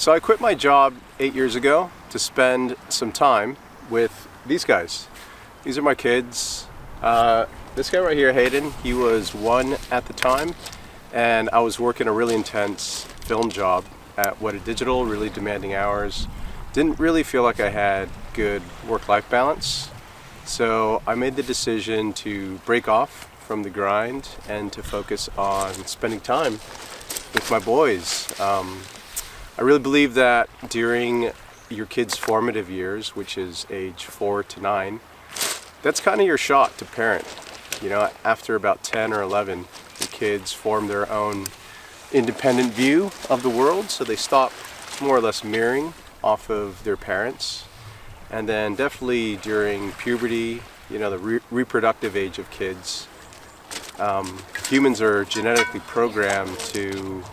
So I quit my job 8 years ago to spend some time with these guys. These are my kids. This guy right here, Hayden, he was 1 at the time, and I was working a really intense film job at What a Digital, really demanding hours. Didn't really feel like I had good work-life balance. So I made the decision to break off from the grind and to focus on spending time with my boys. I really believe that during your kids' formative years, which is age 4 to 9, that's kind of your shot to parent. You know, after about 10 or 11, the kids form their own independent view of the world, so they stop more or less mirroring off of their parents. And then definitely during puberty, you know, the reproductive age of kids, humans are genetically programmed to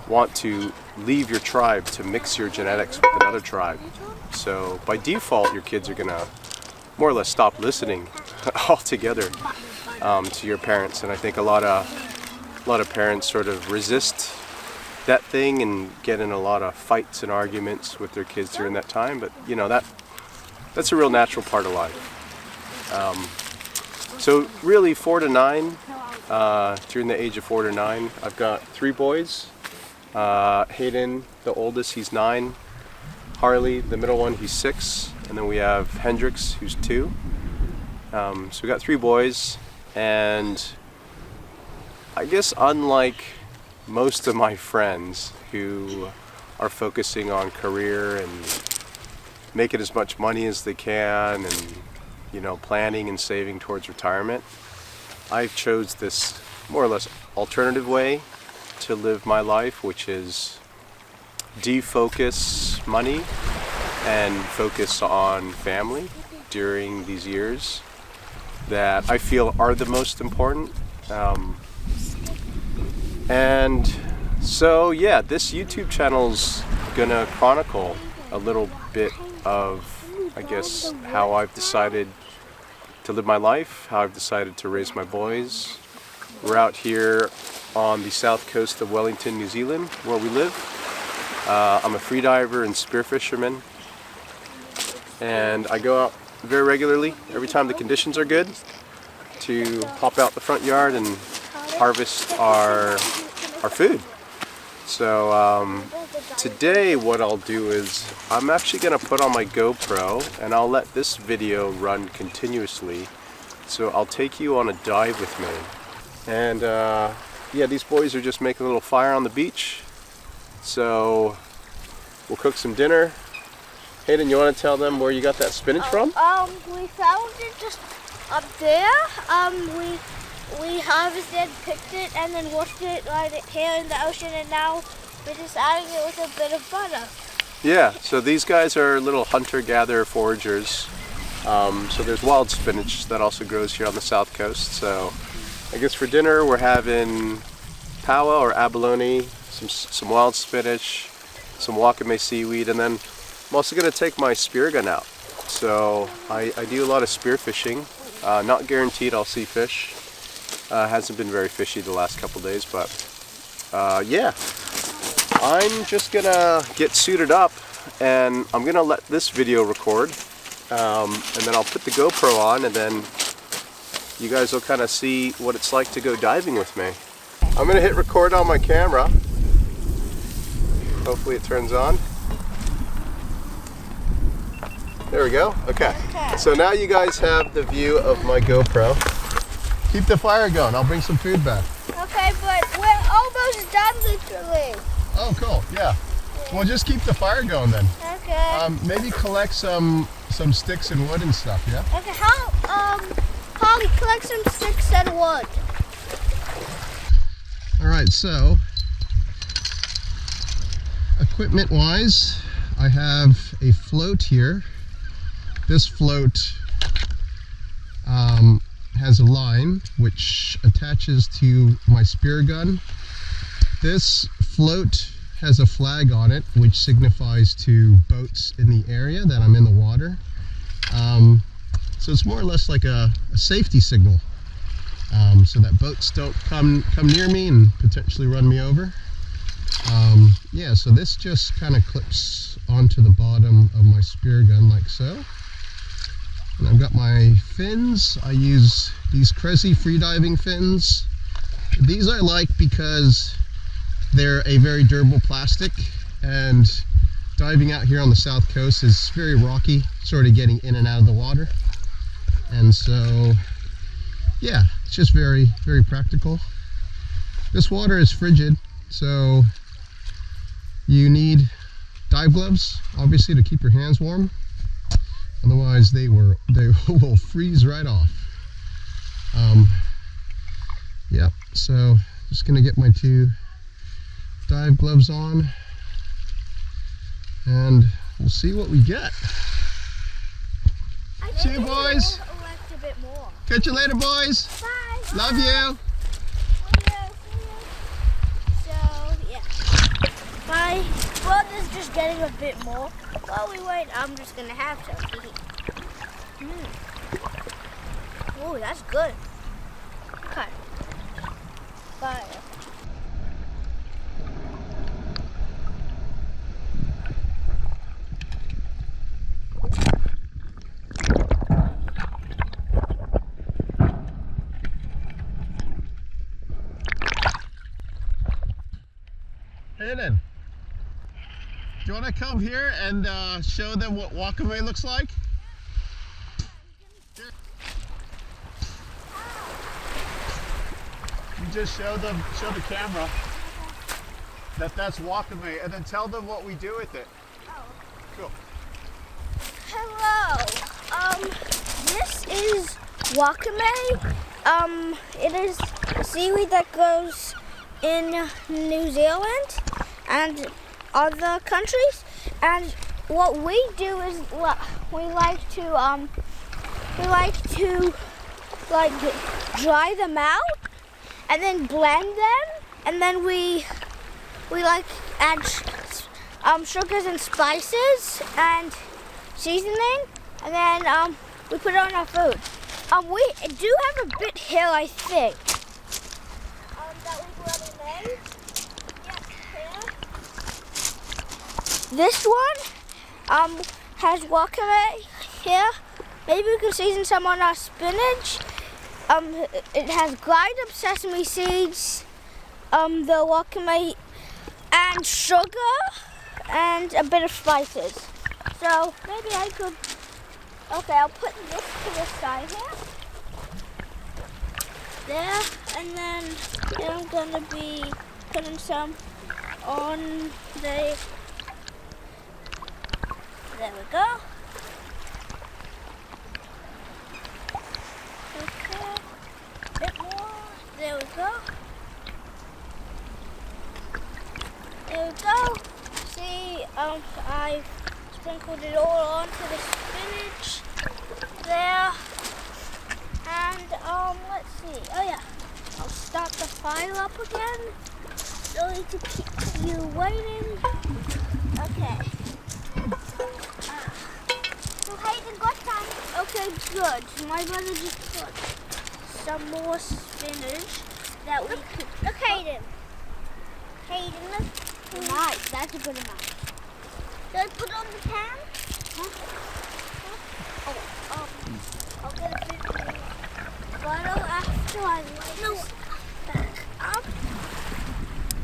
want to leave your tribe to mix your genetics with another tribe. So by default, your kids are gonna more or less stop listening altogether to your parents. And I think a lot of parents sort of resist that thing and get in a lot of fights and arguments with their kids during that time. But you know, that's a real natural part of life. So really 4 to 9, during the age of 4 to 9, I've got 3 boys. Hayden, the oldest, he's 9. Harley, the middle one, he's 6. And then we have Hendrix, who's 2. So we got 3 boys, and I guess unlike most of my friends who are focusing on career and making as much money as they can and, you know, planning and saving towards retirement, I chose this more or less alternative way to live my life, which is defocus money and focus on family during these years that I feel are the most important. And so yeah, this YouTube channel's gonna chronicle a little bit of, I guess, how I've decided to live my life, how I've decided to raise my boys. We're out here on the south coast of Wellington, New Zealand, where we live. I'm a freediver and spear fisherman, and I go out very regularly, every time the conditions are good, to pop out the front yard and harvest our food. So today what I'll do is I'm actually going to put on my GoPro and I'll let this video run continuously. So I'll take you on a dive with me. And yeah, these boys are just making a little fire on the beach. So we'll cook some dinner. Hayden, you want to tell them where you got that spinach from? We found it just up there. We harvested, picked it, and then washed it right here in the ocean, and now we're just adding it with a bit of butter. Yeah, so these guys are little hunter-gatherer foragers. So there's wild spinach that also grows here on the south coast. So I guess for dinner we're having paua or abalone, some wild spinach, some wakame seaweed, and then I'm also going to take my spear gun out. So I do a lot of spear fishing. Not guaranteed I'll see fish. Hasn't been very fishy the last couple days, but yeah, I'm just gonna get suited up and I'm gonna let this video record, and then I'll put the GoPro on, and then you guys will kind of see what it's like to go diving with me. I'm gonna hit record on my camera. Hopefully it turns on. There we go. Okay. So now you guys have the view of my GoPro. Keep the fire going. I'll bring some food back. Okay, but we're almost done literally. Oh, cool. Yeah. Well, just keep the fire going then. Okay. Maybe collect some sticks and wood and stuff. Yeah. Okay. Holly, collect some sticks and wood. All right. So, equipment-wise, I have a float here. This float has a line which attaches to my spear gun. This float has a flag on it which signifies to boats in the area that I'm in the water. So it's more or less like a safety signal, so that boats don't come near me and potentially run me over. Yeah, so this just kind of clips onto the bottom of my spear gun like so. And I've got my fins. I use these Crazy freediving fins. These I like because they're a very durable plastic, and diving out here on the south coast is very rocky, sort of getting in and out of the water. And so, yeah, it's just very, very practical. This water is frigid, so you need dive gloves, obviously, to keep your hands warm. Otherwise, they will freeze right off. Yep, so just gonna get my 2 dive gloves on, and we'll see what we get. See you, boys. A bit more. Catch you later, boys. Bye. Love you. So, yeah. My brother's just getting a bit more. While we wait, I'm just going to have some. Oh, that's good. Okay. Bye. Hayden, do you want to come here and show them what wakame looks like? You just show the camera that that's wakame, and then tell them what we do with it. Cool. Hello. This is wakame. It is seaweed that grows in New Zealand and other countries. And what we do is we like to dry them out and then blend them, and then we like add sugars and spices and seasoning, and then we put it on our food. We do have a bit here, I think. That we've already made. Yeah, here. This one has wakame here. Maybe we can season some on our spinach. It has grind up sesame seeds, the wakame, and sugar, and a bit of spices. So maybe I could. Okay, I'll put this to the side here. There, and then I'm gonna be putting some on the. There we go. Okay, a bit more. There we go. There we go. See, I sprinkled it all onto the spinach. There. And let's see. Oh yeah, I'll start the fire up again. Sorry to keep you waiting. Okay. So Hayden got time. Okay, good. My brother just put some more spinach that we could. Look, Hayden. Hayden, look. Nice. That's a good amount. Should I put on the pan? Huh? Oh, I'll get a bit more. Butter after I light this back up.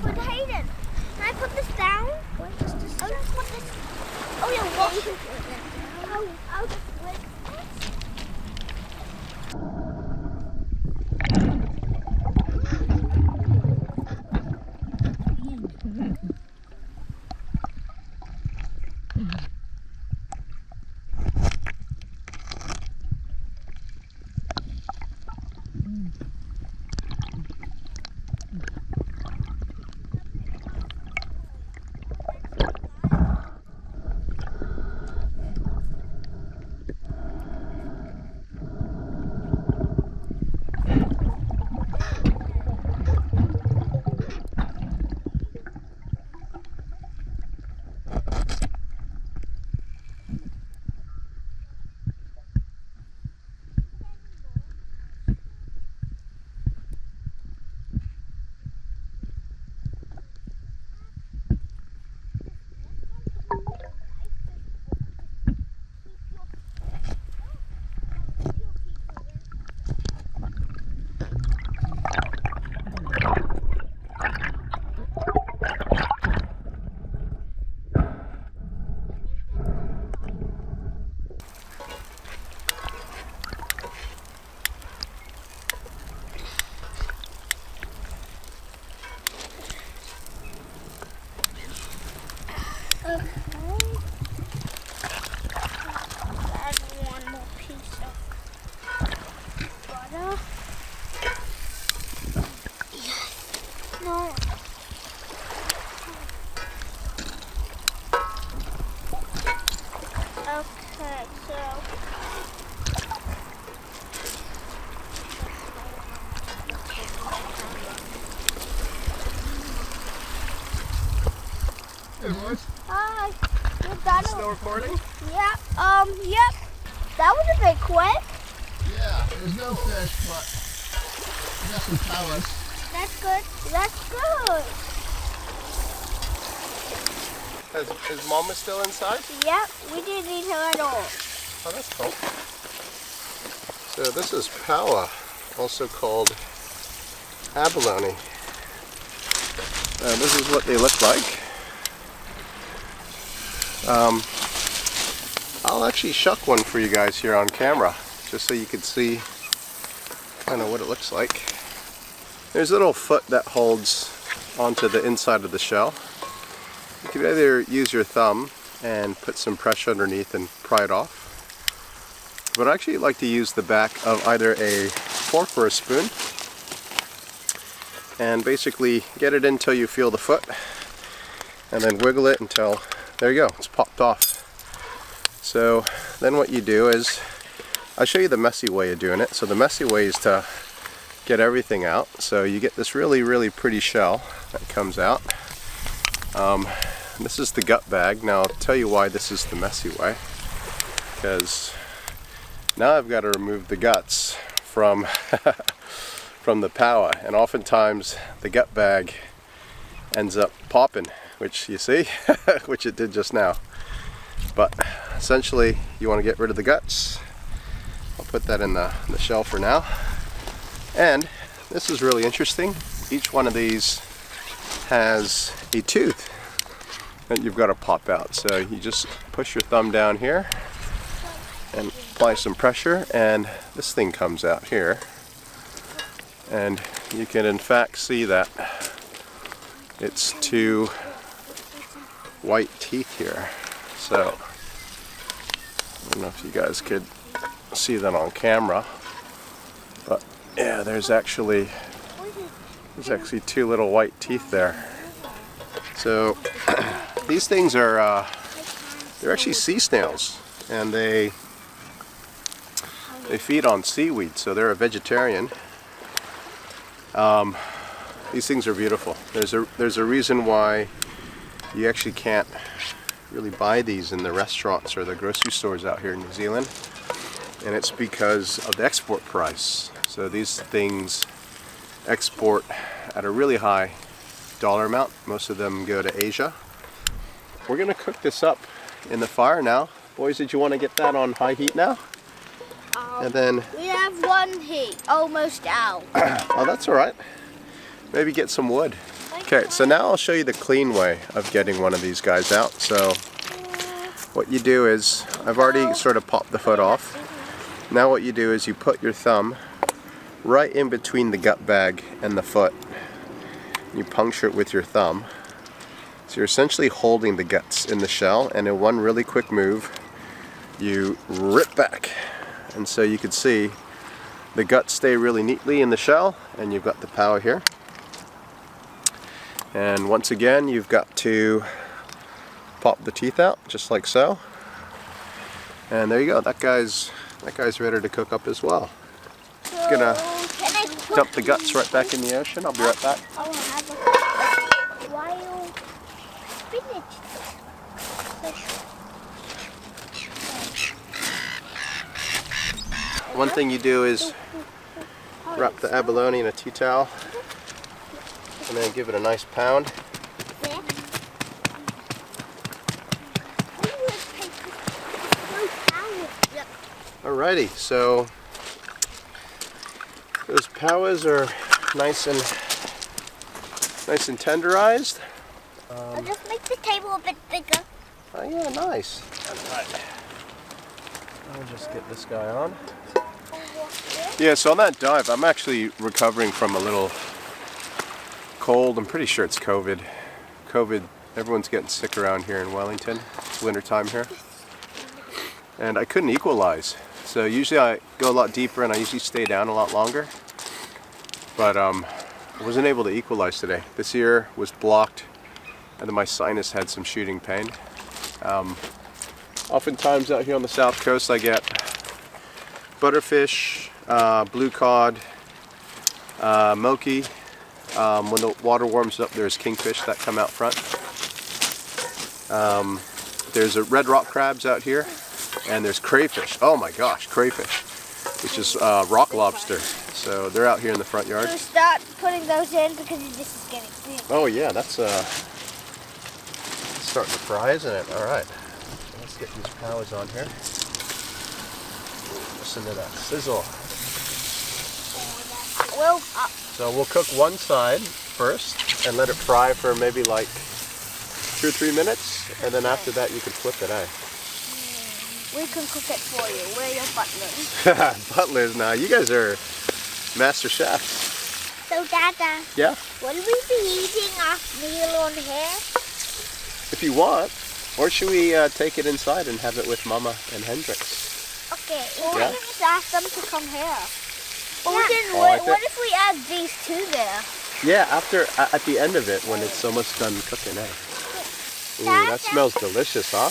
But Hayden, can I put this down? What is this? I'll just put this. Oh yeah, wash it. I'll just wait. Okay. Add one more piece of butter. No. Okay, so Hey boys, hi. You're done. still recording? Yeah. Yep. That was a bit quick. Yeah, there's no fish, but we got some powers. That's good. That's good. Is Mama still inside? Yep. We didn't eat her at all. Oh, that's cool. So this is paua, also called abalone. This is what they look like. I'll actually shuck one for you guys here on camera, just so you can see kind of what it looks like. There's a little foot that holds onto the inside of the shell. You can either use your thumb and put some pressure underneath and pry it off. But I actually like to use the back of either a fork or a spoon and basically get it until you feel the foot and then wiggle it until, there you go, it's popped off. So then what you do is, I'll show you the messy way of doing it. So the messy way is to get everything out. So you get this really, really pretty shell that comes out. This is the gut bag. Now I'll tell you why this is the messy way. Because now I've got to remove the guts from from the paua, and oftentimes the gut bag ends up popping, which you see, which it did just now. But essentially you want to get rid of the guts. I'll put that in the shell for now. And this is really interesting. Each one of these has a tooth that you've got to pop out. So you just push your thumb down here and apply some pressure, and this thing comes out here. And you can in fact see that it's two white teeth here. So I don't know if you guys could see that on camera, but yeah, there's actually two little white teeth there. So these things are they're actually sea snails, and they feed on seaweed, so they're a vegetarian. These things are beautiful. There's a reason why you actually can't really buy these in the restaurants or the grocery stores out here in New Zealand, and it's because of the export price. So these things export at a really high dollar amount. Most of them go to Asia. We're gonna cook this up in the fire now. Boys, did you want to get that on high heat now? And then We have one heat almost out. oh, that's all right. Maybe get some wood. Okay, so now I'll show you the clean way of getting one of these guys out. So what you do is, I've already sort of popped the foot off. Now what you do is you put your thumb right in between the gut bag and the foot. You puncture it with your thumb. So you're essentially holding the guts in the shell, and in one really quick move you rip back. And so you can see the guts stay really neatly in the shell, and you've got the paua here. And once again, you've got to pop the teeth out, just like so. And there you go. That guy's ready to cook up as well. Just gonna dump the guts right back in the ocean. I'll be right back. I will have a wild spinach fish. One thing you do is wrap the abalone in a tea towel and then give it a nice pound. Alrighty, so those pauas are nice and tenderized. I'll just make the table a bit bigger. Oh yeah, nice. Alright. I'll just get this guy on. Yeah, so on that dive, I'm actually recovering from a little cold. I'm pretty sure it's COVID Everyone's getting sick around here in Wellington. It's winter time here. And I couldn't equalize. So usually I go a lot deeper and I usually stay down a lot longer. But I wasn't able to equalize today. This ear was blocked and then my sinus had some shooting pain. Oftentimes out here on the south coast I get butterfish, blue cod, moki. When the water warms up, there's kingfish that come out front. There's red rock crabs out here, and there's crayfish. Oh my gosh, crayfish, which is rock lobster. So they're out here in the front yard. So start putting those in because this is getting big. Oh yeah, that's starting to fry, isn't it? All right, let's get these powers on here. Listen to that sizzle. Well, So we'll cook one side first and let it fry for maybe like 2 or 3 minutes, and then after that you can flip it, eh? we can cook it for you. We're your butlers. Butlers now, you guys are master chefs. So, Dada, Yeah? will we be eating our meal on here? If you want. Or should we take it inside and have it with Mama and Hendrix? Okay, or Yeah. we can just ask them to come here. Or we can, Oh, I what if we add these two there? Yeah, after at the end of it when it's almost done cooking, eh? Ooh, that smells delicious, huh?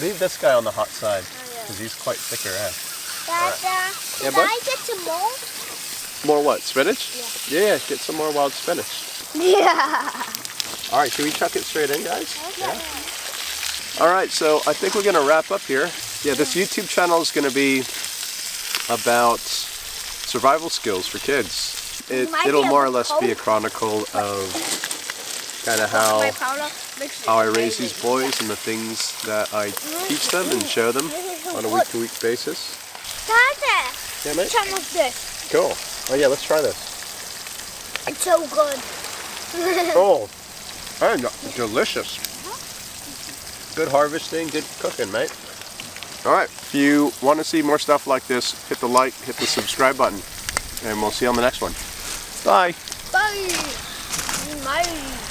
Leave this guy on the hot side, because he's quite thicker, eh? Dada, Yeah, can bud? I get some more? More what, spinach? Yeah, get some more wild spinach. Yeah. All right, should we chuck it straight in, guys? Yeah. All right, so I think we're gonna wrap up here. Yeah, this YouTube channel is gonna be about survival skills for kids. It'll more or less be a chronicle of kind of how I raise these boys and the things that I teach them and show them on a week-to-week basis. Dada, Yeah, mate? some of this. Cool. Oh yeah, let's try this. It's so good. Oh, and delicious. Good harvesting, good cooking, mate. All right, if you want to see more stuff like this, hit the like, hit the subscribe button, and we'll see you on the next one. Bye. Bye. Bye.